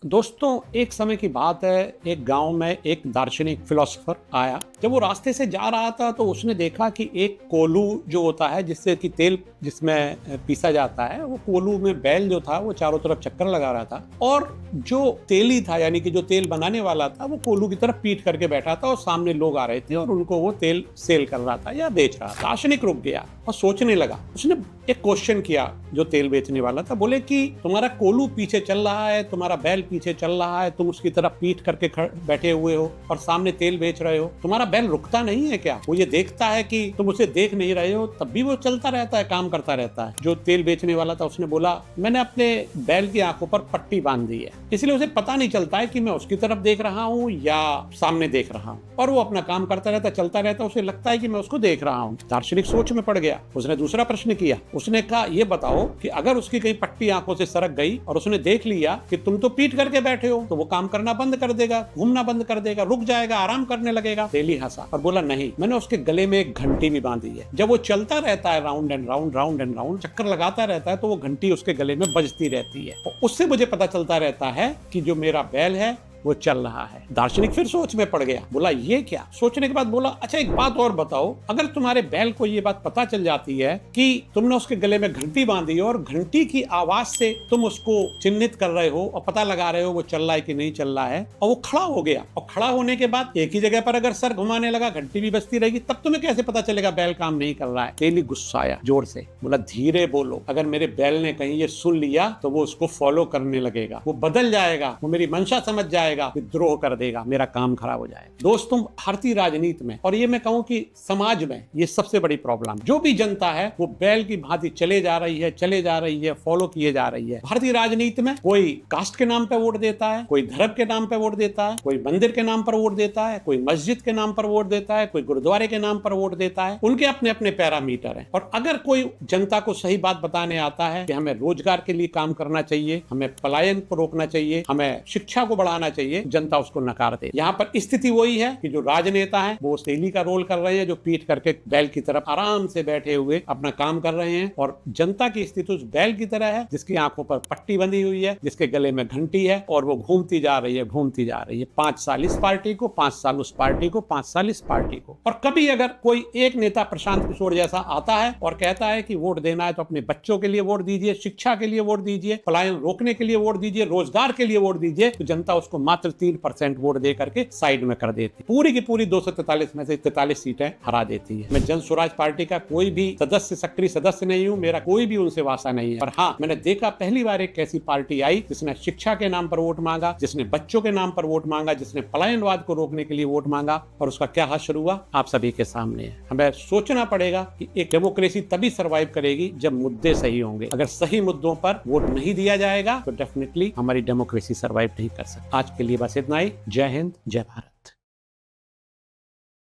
दोस्तों, एक समय की बात है, एक गांव में एक दार्शनिक फिलोसोफर आया। जब वो रास्ते से जा रहा था तो उसने देखा कि एक कोलू जो होता है, जिससे कि तेल जिसमें पीसा जाता है, वो कोलू में बैल जो था वो चारों तरफ चक्कर लगा रहा था और जो तेली था, यानी कि जो तेल बनाने वाला था, वो कोलू की तरफ पीठ करके बैठा था और सामने लोग आ रहे थे और उनको वो तेल सेल कर रहा था या बेच रहा था। दार्शनिक रुक गया और सोचने लगा। उसने एक क्वेश्चन किया जो तेल बेचने वाला था। बोले कि तुम्हारा कोलू पीछे चल रहा है, तुम्हारा बैल पीछे चल रहा है, तुम उसकी तरफ पीठ करके बैठे हुए हो और सामने तेल बेच रहे हो, तुम्हारा बैल रुकता नहीं है क्या? वो ये देखता है कि तुम उसे देख नहीं रहे हो, तब भी वो चलता रहता है, काम करता रहता है। जो तेल बेचने वाला था उसने बोला, मैंने अपने बैल की आंखों पर पट्टी बांध दी है, इसलिए उसे पता नहीं चलता है कि मैं उसकी तरफ देख रहा हूँ या सामने देख रहा हूँ, और वो अपना काम करता रहता, चलता रहता, उसे लगता है कि मैं उसको देख रहा हूँ। दार्शनिक सोच में पड़ गया। उसने दूसरा प्रश्न किया। उसने कहा, ये बताओ कि अगर उसकी कहीं पट्टी आंखों से सरक गई और उसने देख लिया कि तुम तो पीठ करके बैठे हो, तो वो काम करना बंद कर देगा, घूमना बंद कर देगा, रुक जाएगा, आराम करने लगेगा। तेली हंसा और बोला, नहीं, मैंने उसके गले में एक घंटी भी बांधी है। जब वो चलता रहता है round and round, round and round, चक्कर लगाता रहता है, तो वो घंटी उसके गले में बजती रहती है और उससे मुझे पता चलता रहता है कि जो मेरा बैल है वो चल रहा है। दार्शनिक फिर सोच में पड़ गया। बोला, ये क्या? सोचने के बाद बोला, अच्छा एक बात और बताओ, अगर तुम्हारे बैल को ये बात पता चल जाती है कि तुमने उसके गले में घंटी बांधी और घंटी की आवाज से तुम उसको चिन्हित कर रहे हो और पता लगा रहे हो वो चल रहा है कि नहीं चल रहा है, और वो खड़ा हो गया, और खड़ा होने के बाद एक ही जगह पर अगर सर घुमाने लगा, घंटी भी बजती रहेगी, तब तुम्हें कैसे पता चलेगा बैल काम नहीं कर रहा है? तेली गुस्सा आया जोर से। बोला, धीरे बोलो, अगर मेरे बैल ने कहीं ये सुन लिया तो वो उसको फॉलो करने लगेगा, वो बदल जाएगा, वो मेरी मंशा समझ जाएगा, विद्रोह कर देगा, मेरा काम खराब हो जाएगा। दोस्तों, भारतीय राजनीति में, और ये मैं कहूं कि समाज में, ये सबसे बड़ी प्रॉब्लम, जो भी जनता है वो बैल की भांति चले जा रही है, फॉलो किए जा रही है। भारतीय राजनीति में कोई कास्ट के नाम पे वोट देता है, कोई धर्म के नाम पे वोट देता है, कोई मंदिर के नाम पर वोट देता है, कोई मस्जिद के नाम पर वोट देता है, कोई गुरुद्वारे के नाम पर वोट देता है। उनके अपने अपने पैरामीटर हैं। और अगर कोई जनता को सही बात बताने आता है कि हमें रोजगार के लिए काम करना चाहिए, हमें पलायन को रोकना चाहिए, हमें शिक्षा को बढ़ाना चाहिए, जनता उसको नकार दे। यहाँ पर स्थिति वही है कि जो राजनेता है वो तेली का रोल कर रहे हैं, जो पीठ करके बैल की तरफ आराम से बैठे हुए अपना काम कर रहे हैं, और जनता की स्थिति उस बैल की तरह है जिसकी आंखों पर पट्टी बंधी हुई है, जिसके गले में घंटी है, और वो घूमती जा रही है, घूमती जा रही है। 5 साल इस पार्टी को, 5 साल उस पार्टी को, 5 साल इस पार्टी को। और कभी अगर कोई एक नेता प्रशांत किशोर जैसा आता है और कहता है कि वोट देना है तो अपने बच्चों के लिए वोट दीजिए, शिक्षा के लिए वोट दीजिए, पलायन रोकने के लिए वोट दीजिए, रोजगार के लिए वोट दीजिए, तो जनता उसको मात्र 3% वोट दे करके साइड में कर देती, पूरी की पूरी 243 में से 43 सीटें हरा देती है। मैं जन स्वराज पार्टी का कोई भी सदस्य, सक्रिय सदस्य नहीं हूं, मेरा कोई भी उनसे वास्ता नहीं है। पर हाँ, मैंने देखा पहली बार एक ऐसी पार्टी आई जिसने शिक्षा के नाम पर वोट मांगा, जिसने बच्चों के नाम पर वोट मांगा, जिसने पलायनवाद को रोकने के लिए वोट मांगा, और उसका क्या हश्र हुआ आप सभी के सामने है। हमें सोचना पड़ेगा कि एक डेमोक्रेसी तभी सर्वाइव करेगी जब मुद्दे सही होंगे। अगर सही मुद्दों पर वोट नहीं दिया जाएगा तो डेफिनेटली हमारी डेमोक्रेसी सर्वाइव नहीं कर सकती। आज के लिए बस इतना ही। जय हिंद, जय भारत।